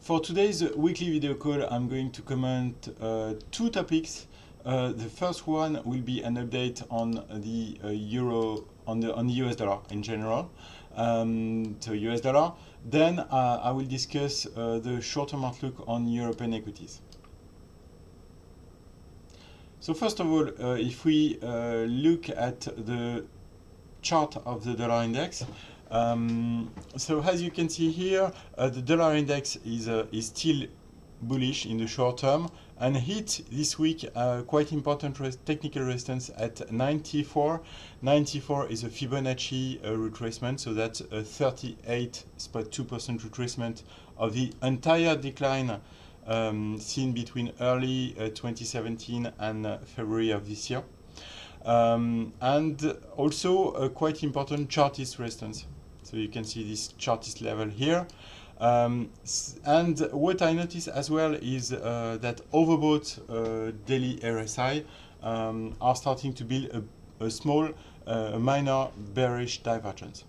For today's weekly video call, I'm going to comment two topics. The first one will be an update on the euro, on the US dollar in general, so US dollar. Then I will discuss the short-term outlook on European equities. So first of all, if we look at the chart of the dollar index, so as you can see here, the dollar index is still bullish in the short term and hit this week quite important technical resistance at 94. 94 is a Fibonacci retracement, so that's a 38.2% retracement of the entire decline seen between early 2017 and February of this year. And also a quite important chartist resistance. So you can see this chartist level here. And what I noticed as well is that overbought daily RSI are starting to build a small, minor bearish divergence.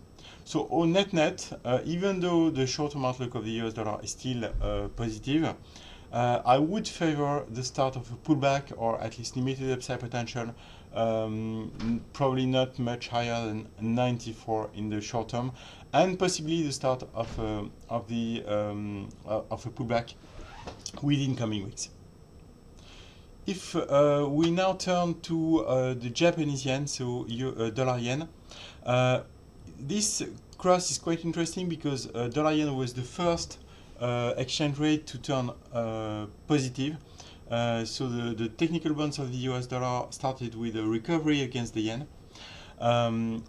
So on net, even though the short-term outlook of the US dollar is still positive, I would favor the start of a pullback or at least limited upside potential, probably not much higher than 94 in the short term, and possibly the start of a pullback within coming weeks. If we now turn to the Japanese yen, so dollar yen, this cross is quite interesting because dollar yen was the first exchange rate to turn positive. So the technical bonds of the US dollar started with a recovery against the yen.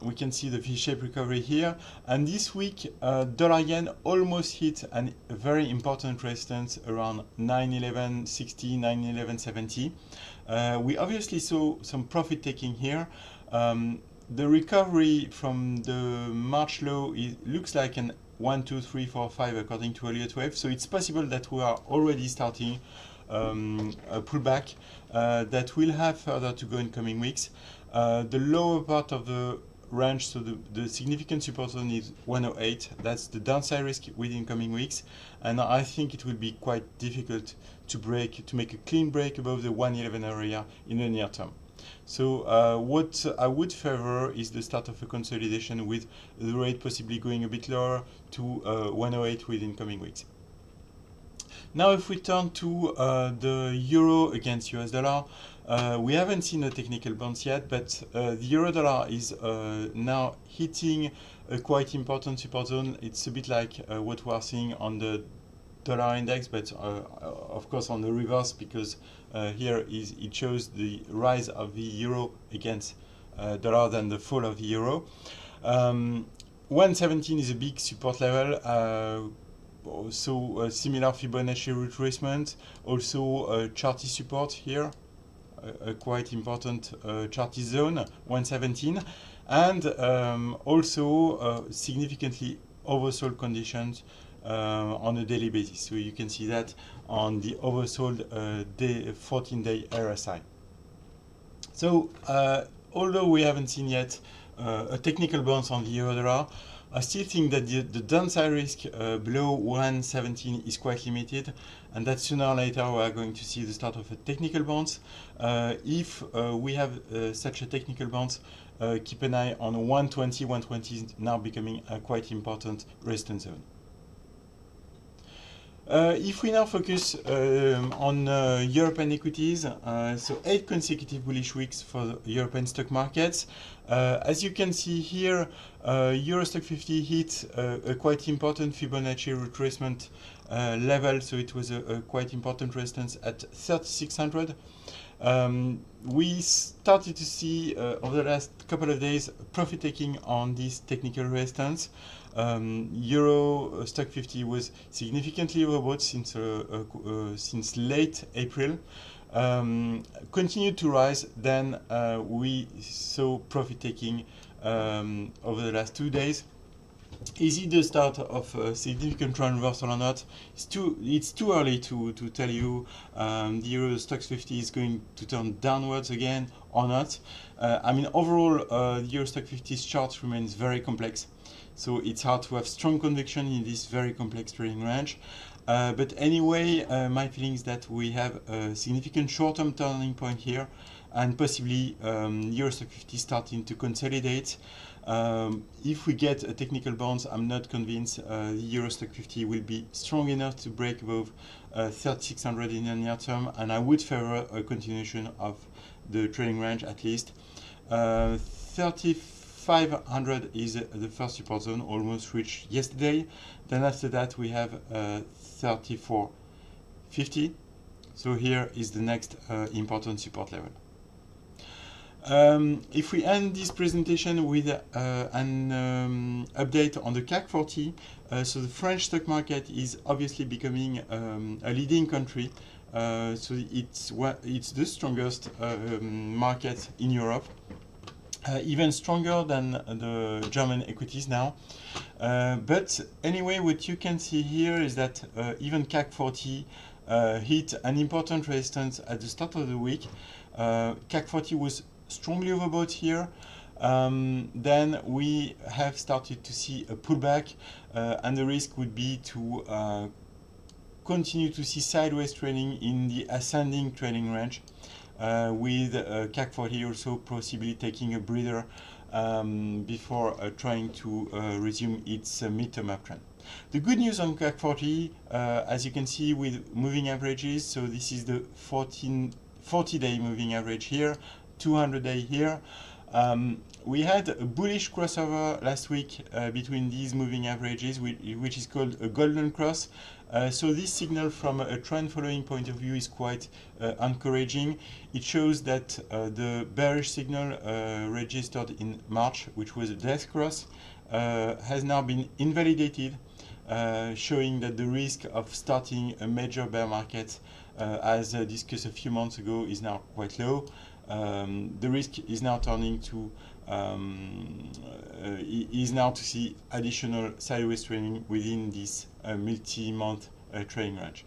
We can see the V-shaped recovery here, and this week dollar yen almost hit a very important resistance around 911.60, 911.70. We obviously saw some profit taking here. The recovery from the March low looks like an 1, 2, 3, 4, 5 according to Elliott wave, so it's possible that we are already starting a pullback that will have further to go in coming weeks. The lower part of the range, so the significant support zone is 108. That's the downside risk within coming weeks, and I think it will be quite difficult to make a clean break above the 111 area in the near term. So what I would favor is the start of a consolidation with the rate possibly going a bit lower to 108 within coming weeks. Now if we turn to the euro against US dollar, we haven't seen the technical bounce yet, but the euro dollar is now hitting a quite important support zone. It's a bit like what we are seeing on the dollar index, but of course on the reverse, because here it shows the rise of the euro against dollar than the fall of the euro. 117 is a big support level. Also a similar Fibonacci retracement, also chartist support here, a quite important chartist zone, 117, and also significantly oversold conditions on a daily basis. So you can see that on the oversold 14-day RSI. So although we haven't seen yet a technical bounce on the euro dollar, I still think that the downside risk below 117 is quite limited, and that sooner or later we are going to see the start of a technical bounce. If we have such a technical bounce, keep an eye on 120. 120 is now becoming a quite important resistance zone. If we now focus on European equities, so 8 consecutive bullish weeks for the European stock markets. As you can see here, Euro Stock 50 hit a quite important Fibonacci retracement level, so it was a quite important resistance at 3600. We started to see over the last couple of days profit taking on this technical resistance. Euro Stock 50 was significantly overbought since late April. Continued to rise, then we saw profit taking over the last 2 days. Is it the start of a significant trend reversal or not? It's too early to tell you the Euro Stoxx 50 is going to turn downwards again or not. I mean, overall, the Euro Stoxx 50's chart remains very complex. so it's hard to have strong conviction in this very complex trading range. But anyway, my feeling is that we have a significant short-term turning point here, and possibly Euro Stoxx 50 starting to consolidate. If we get a technical bounce, I'm not convinced the Euro Stoxx 50 will be strong enough to break above 3600 in the near term, and I would favor a continuation of the trading range at least. 3500 is the first support zone, almost reached yesterday. Then after that we have 3450. So here is the next important support level. If we end this presentation with an update on the CAC 40, so the French stock market is obviously becoming a leading country. So it's the strongest market in Europe, even stronger than the German equities now. But anyway, what you can see here is that even CAC 40 hit an important resistance at the start of the week. CAC 40 was strongly overbought here. Then we have started to see a pullback, and the risk would be to continue to see sideways trading in the ascending trading range, with CAC 40 also possibly taking a breather before trying to resume its midterm uptrend. The good news on CAC 40, as you can see with moving averages, so this is the 40-day moving average here, 200-day here. We had a bullish crossover last week between these moving averages, which is called a golden cross. So this signal from a trend following point of view is quite encouraging. It shows that the bearish signal registered in March, which was a death cross, has now been invalidated, showing that the risk of starting a major bear market, as discussed a few months ago, is now quite low. The risk is now turning to see additional sideways trading within this multi-month trading range.